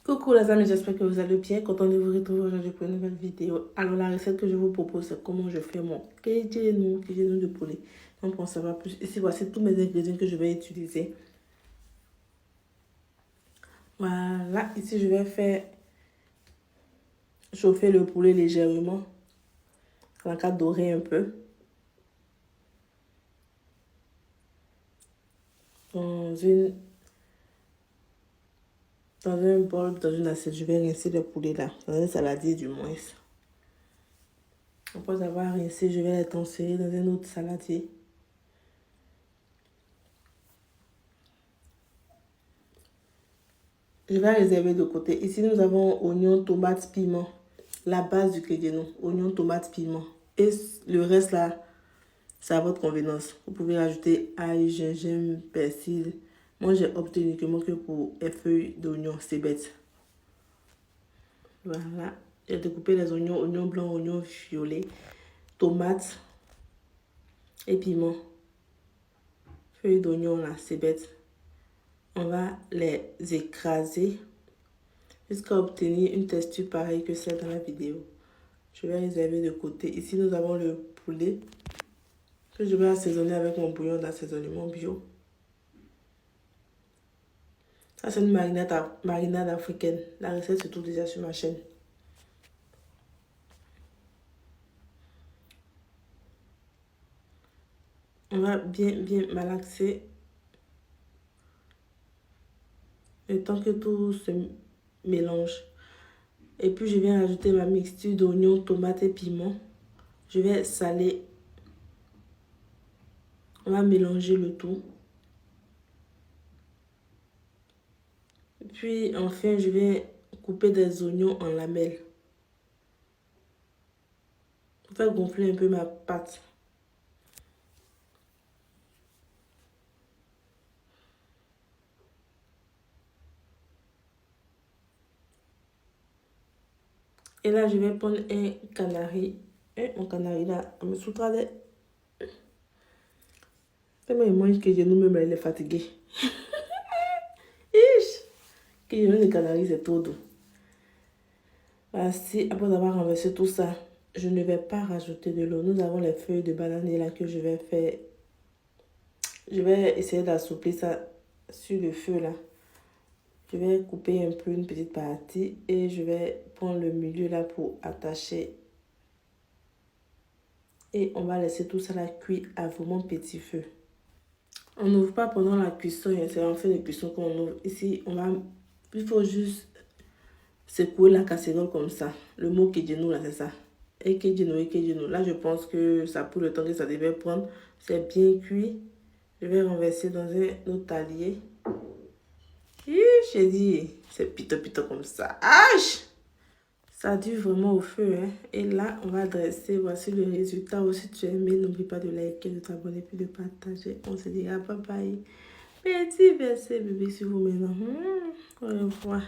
Coucou les amis, j'espère que vous allez bien. Content de vous retrouver aujourd'hui pour une nouvelle vidéo. Alors la recette que je vous propose, c'est comment je fais mon kejenu de poulet. Donc pour en savoir plus, ici voici tous mes ingrédients que je vais utiliser. Voilà, ici je vais faire chauffer le poulet légèrement. En cas dorer un peu. Dans un bol, dans une assiette, je vais rincer le poulet là. Dans un saladier du moins. Après avoir rincé, je vais les transférer dans un autre saladier. Je vais réserver de côté. Ici, nous avons oignons, tomates, piment. La base du kejenu, oignons, tomates, piment. Et le reste là, c'est à votre convenance. Vous pouvez rajouter ail, gingembre, persil. Moi, j'ai opté uniquement que pour les feuilles d'oignon. C'est bête. Voilà. J'ai découpé les oignons, oignons blancs, oignons violets, tomates et piment. Feuilles d'oignon là, c'est bête. On va les écraser jusqu'à obtenir une texture pareille que celle dans la vidéo. Je vais réserver de côté. Ici, nous avons le poulet que je vais assaisonner avec mon bouillon d'assaisonnement bio. Ça, c'est une marinade africaine. La recette se trouve déjà sur ma chaîne. On va bien malaxer le temps que tout se mélange. Et puis, je viens ajouter ma mixture d'oignons, tomates et piment. Je vais saler. On va mélanger le tout. Puis, enfin, je vais couper des oignons en lamelles. Pour faire gonfler un peu ma pâte. Et là, je vais prendre un canari. Un canari là, on me soutra de... Tellement il mange que je nous même il est fatigué. Ish! Que je le canari, c'est tout doux. Voici, après avoir renversé tout ça, je ne vais pas rajouter de l'eau. Nous avons les feuilles de bananier là que je vais faire. Je vais essayer d'assouplir ça sur le feu là. Je vais couper un peu une petite partie et je vais prendre le milieu là pour attacher. Et on va laisser tout ça là cuire à vraiment petit feu. On n'ouvre pas pendant la cuisson, c'est en fin de cuisson qu'on ouvre. Ici, il faut juste secouer la casserole comme ça. Le mot kejenu là, c'est ça. Et kejenu. Là, je pense que ça pour le temps que ça devait prendre. C'est bien cuit. Je vais renverser dans un autre talier. J'ai dit, c'est pito comme ça. Aïe! Ça dure vraiment au feu. Hein? Et là, on va dresser. Voici le résultat. Si tu as aimé, n'oublie pas de liker, de t'abonner, puis de partager. On se dit à bye bye. Petit verset, bébé, sur vous maintenant. Au revoir.